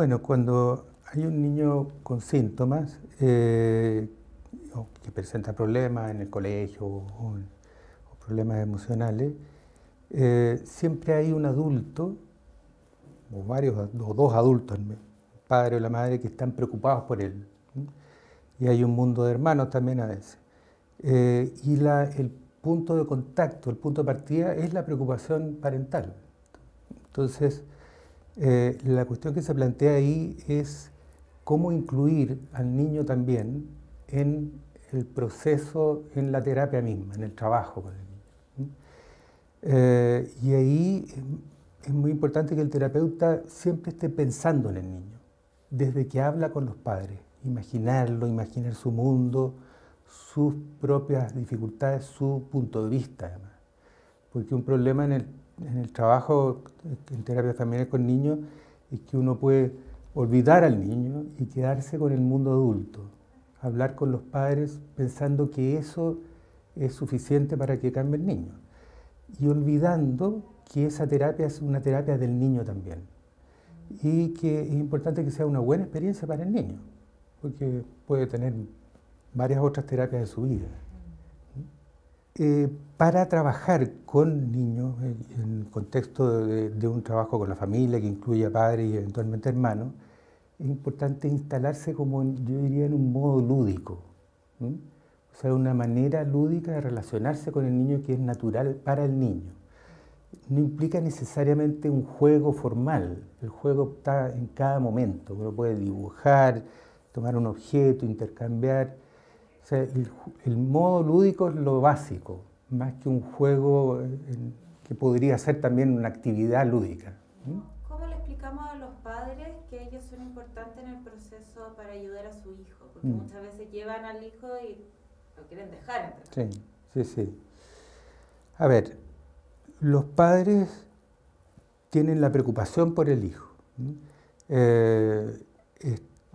Bueno, cuando hay un niño con síntomas o que presenta problemas en el colegio o problemas emocionales, siempre hay un adulto, o varios, o dos adultos, el padre o la madre, que están preocupados por él. Y hay un mundo de hermanos también a veces. El punto de contacto, el punto de partida es la preocupación parental. Entonces, la cuestión que se plantea ahí es cómo incluir al niño también en el proceso, en la terapia misma, en el trabajo con el niño. Y ahí es muy importante que el terapeuta siempre esté pensando en el niño, desde que habla con los padres, imaginarlo, imaginar su mundo, sus propias dificultades, su punto de vista además. Porque un problema en el trabajo, en terapia familiar con niños, es que uno puede olvidar al niño y quedarse con el mundo adulto. Hablar con los padres pensando que eso es suficiente para que cambie el niño. Y olvidando que esa terapia es una terapia del niño también. Y que es importante que sea una buena experiencia para el niño, porque puede tener varias otras terapias de su vida. Para trabajar con niños, en el contexto de un trabajo con la familia que incluye a padres y eventualmente hermanos, es importante instalarse como, yo diría, en un modo lúdico. O sea, una manera lúdica de relacionarse con el niño que es natural para el niño. No implica necesariamente un juego formal, el juego está en cada momento, uno puede dibujar, tomar un objeto, intercambiar. O sea, el modo lúdico es lo básico, más que un juego que podría ser también una actividad lúdica. ¿Cómo le explicamos a los padres que ellos son importantes en el proceso para ayudar a su hijo? Porque muchas veces llevan al hijo y lo quieren dejar. Sí. A ver, los padres tienen la preocupación por el hijo.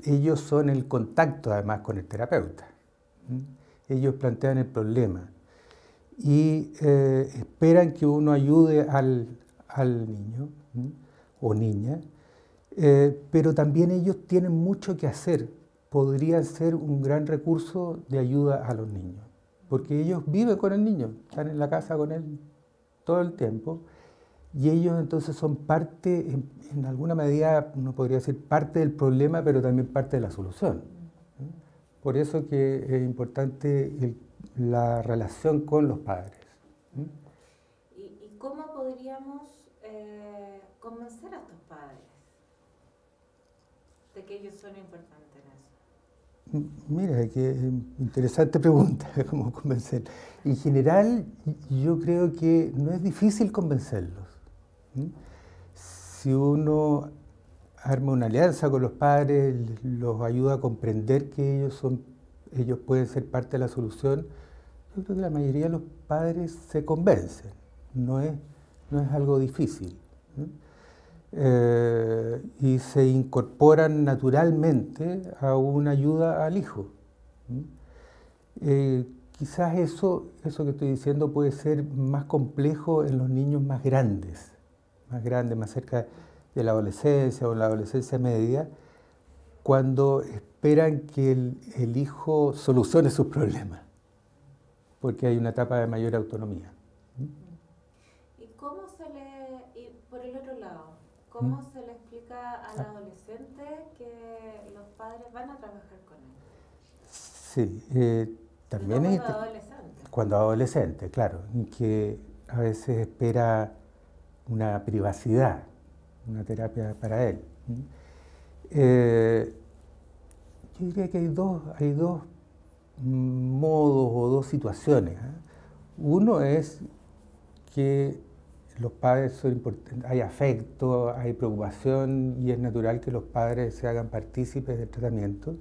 Ellos son el contacto además con el terapeuta. Ellos plantean el problema y esperan que uno ayude al niño o niña, pero también ellos tienen mucho que hacer. Podrían ser un gran recurso de ayuda a los niños, porque ellos viven con el niño, están en la casa con él todo el tiempo, y ellos entonces son parte, en alguna medida uno podría decir parte del problema, pero también parte de la solución. Por eso que es importante la relación con los padres. ¿Y cómo podríamos convencer a estos padres de que ellos son importantes en eso? Mira, qué interesante pregunta, cómo convencer. En general, yo creo que no es difícil convencerlos. Si uno arma una alianza con los padres, los ayuda a comprender que ellos pueden ser parte de la solución, yo creo que la mayoría de los padres se convencen. No es algo difícil. Y se incorporan naturalmente a una ayuda al hijo. Quizás eso que estoy diciendo puede ser más complejo en los niños más grandes, más cerca de la adolescencia o la adolescencia media, cuando esperan que el hijo solucione sus problemas, porque hay una etapa de mayor autonomía. ¿Y por el otro lado, cómo se le explica al adolescente que los padres van a trabajar con él? Sí, también es cuando adolescente, claro, que a veces espera una privacidad, una terapia para él. Yo diría que hay dos modos o dos situaciones. Uno es que los padres son importantes, hay afecto, hay preocupación y es natural que los padres se hagan partícipes del tratamiento.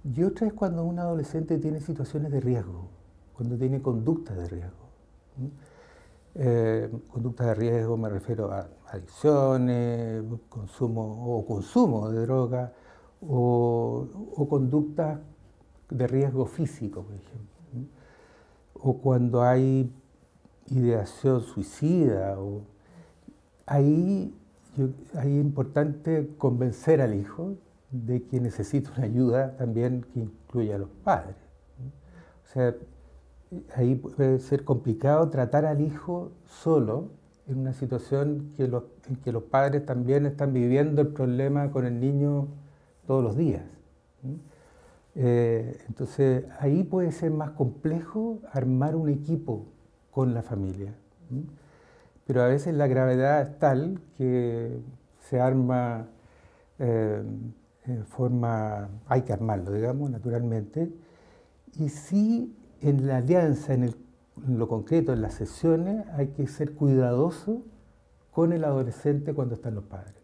Y otra es cuando un adolescente tiene situaciones de riesgo, cuando tiene conductas de riesgo. Conductas de riesgo me refiero a adicciones, consumo de droga o conductas de riesgo físico, por ejemplo. O cuando hay ideación suicida. Ahí ahí es importante convencer al hijo de que necesita una ayuda también que incluya a los padres. O sea, ahí puede ser complicado tratar al hijo solo en una situación en que los padres también están viviendo el problema con el niño todos los días. Entonces, ahí puede ser más complejo armar un equipo con la familia. Pero a veces la gravedad es tal que se arma en forma, hay que armarlo, digamos, naturalmente. Y sí, en la alianza, en lo concreto, en las sesiones, hay que ser cuidadoso con el adolescente cuando están los padres.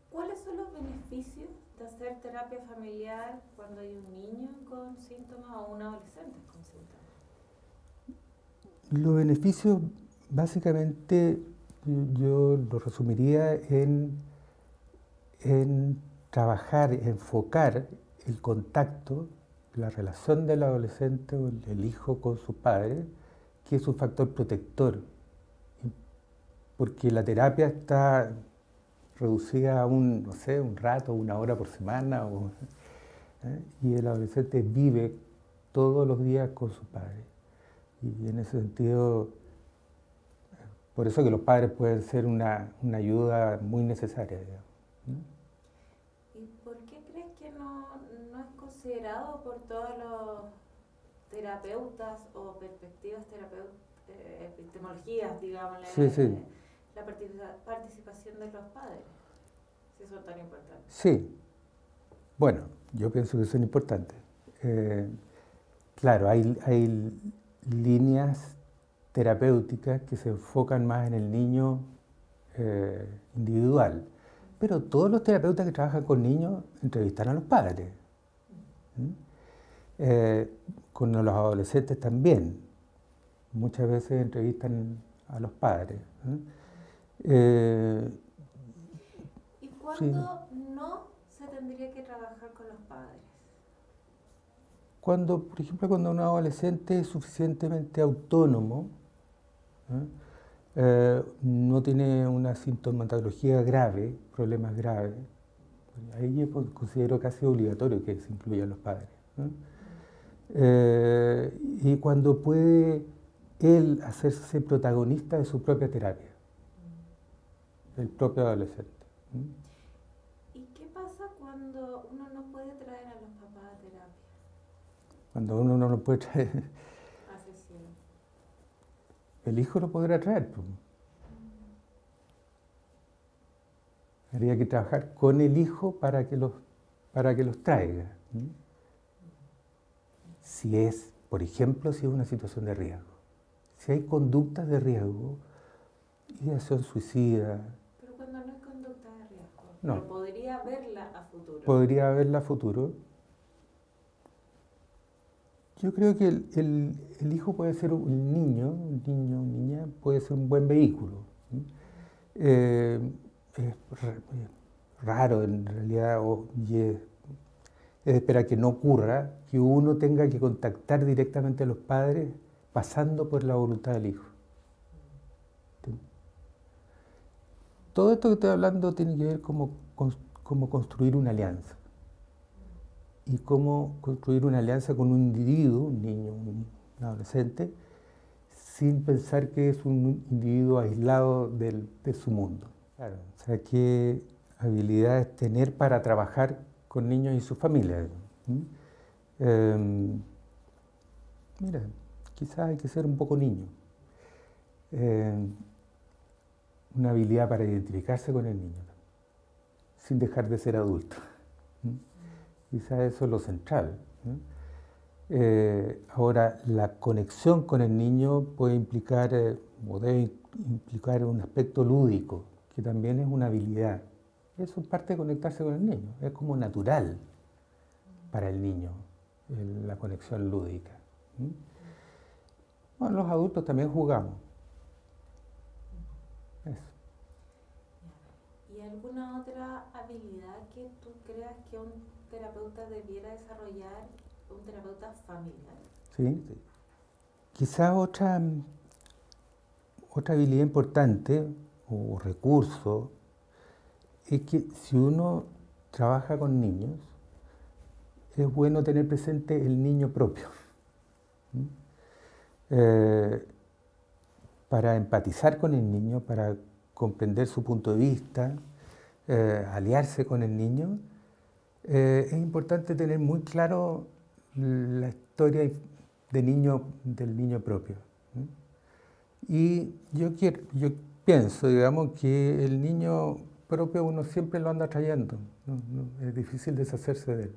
¿Cuáles son los beneficios de hacer terapia familiar cuando hay un niño con síntomas o un adolescente con síntomas? Los beneficios, básicamente, yo lo resumiría en trabajar, enfocar el contacto, la relación del adolescente o el hijo con su padre, que es un factor protector, porque la terapia está reducida a no sé, un rato, una hora por semana, y el adolescente vive todos los días con su padre. Y en ese sentido, por eso que los padres pueden ser una ayuda muy necesaria, digamos. ¿Y por qué crees que no es considerado por todos los terapeutas o perspectivas epistemologías, digamos, Sí. la participación de los padres, si son tan importantes? Sí, bueno, yo pienso que son importantes. Claro, hay líneas terapéuticas que se enfocan más en el niño individual, pero todos los terapeutas que trabajan con niños entrevistan a los padres. Con los adolescentes también, muchas veces entrevistan a los padres. ¿Y cuándo no se tendría que trabajar con los padres? Por ejemplo, cuando un adolescente es suficientemente autónomo, no tiene una sintomatología grave, problemas graves, ahí yo considero casi obligatorio que se incluyan los padres. Y cuando puede él hacerse protagonista de su propia terapia, el propio adolescente. ¿Y qué pasa cuando uno no puede traer a los papás a terapia? Cuando uno no lo puede traer, Asesino. el hijo lo podrá traer. Habría que trabajar con el hijo para que los traiga. Si es, por ejemplo, si es una situación de riesgo. Si hay conductas de riesgo, ideación suicida. Pero cuando no hay conducta de riesgo, No. pero podría haberla a futuro. Podría haberla a futuro. Yo creo que el hijo puede ser un niño, niña, puede ser un buen vehículo. Es raro en realidad, y es de esperar que no ocurra, que uno tenga que contactar directamente a los padres pasando por la voluntad del hijo. Todo esto que estoy hablando tiene que ver cómo construir una alianza. Y cómo construir una alianza con un individuo, un niño, un adolescente, sin pensar que es un individuo aislado de su mundo. Claro, o sea, qué habilidades tener para trabajar con niños y sus familias. Mira, quizás hay que ser un poco niño. Una habilidad para identificarse con el niño, sin dejar de ser adulto. Quizás eso es lo central. Ahora, la conexión con el niño puede implicar, o debe implicar un aspecto lúdico, que también es una habilidad. Eso es parte de conectarse con el niño, es como natural para el niño, la conexión lúdica. Bueno, los adultos también jugamos. Eso. ¿Y alguna otra habilidad que tú creas que un terapeuta debiera desarrollar, un terapeuta familiar? Sí. Quizás otra habilidad importante o recurso es que si uno trabaja con niños, es bueno tener presente el niño propio. Eh, para empatizar con el niño, para comprender su punto de vista, aliarse con el niño, es importante tener muy claro la historia del niño propio. Y yo pienso, digamos, que el niño propio uno siempre lo anda trayendo, es difícil deshacerse de él.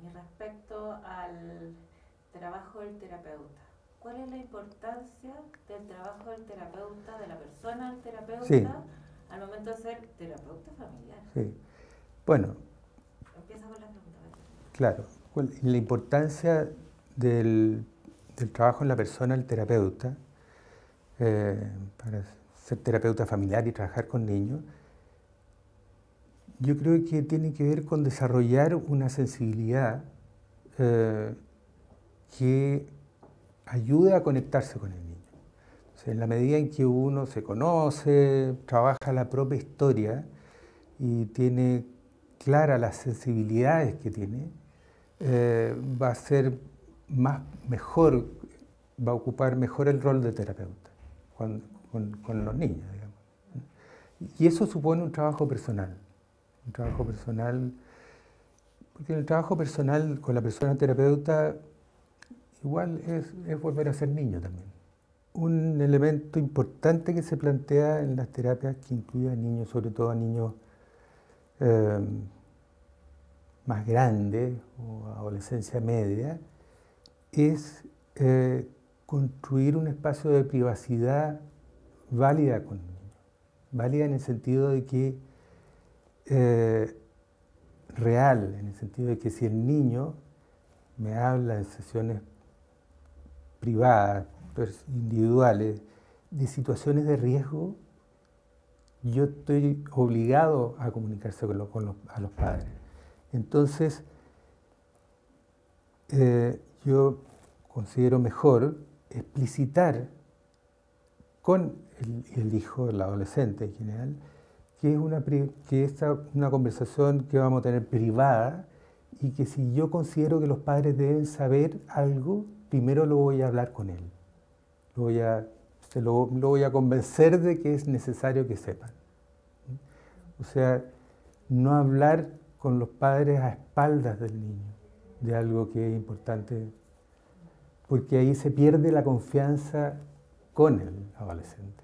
Y respecto al trabajo del terapeuta, ¿cuál es la importancia del trabajo del terapeuta, de la persona del terapeuta, sí, al momento de ser terapeuta familiar? Sí. Bueno, empieza con la pregunta. Claro, la importancia del trabajo en la persona del terapeuta, para ser terapeuta familiar y trabajar con niños, yo creo que tiene que ver con desarrollar una sensibilidad que ayude a conectarse con el niño. O sea, en la medida en que uno se conoce, trabaja la propia historia y tiene claras las sensibilidades que tiene, va a ser mejor, va a ocupar mejor el rol de terapeuta con los niños, digamos. Y eso supone un trabajo personal, porque en el trabajo personal con la persona terapeuta igual es volver a ser niño también. Un elemento importante que se plantea en las terapias que incluye a niños, sobre todo a niños más grandes o adolescencia media, es construir un espacio de privacidad válida con el niño. Válida en el sentido de que real, en el sentido de que si el niño me habla en sesiones privadas, individuales, de situaciones de riesgo, yo estoy obligado a comunicarse a los padres. Entonces, yo considero mejor explicitar con el hijo, el adolescente en general, que es una conversación que vamos a tener privada y que si yo considero que los padres deben saber algo, primero lo voy a hablar con él. Lo voy a convencer de que es necesario que sepan. O sea, no hablar con los padres a espaldas del niño de algo que es importante, porque ahí se pierde la confianza con el adolescente.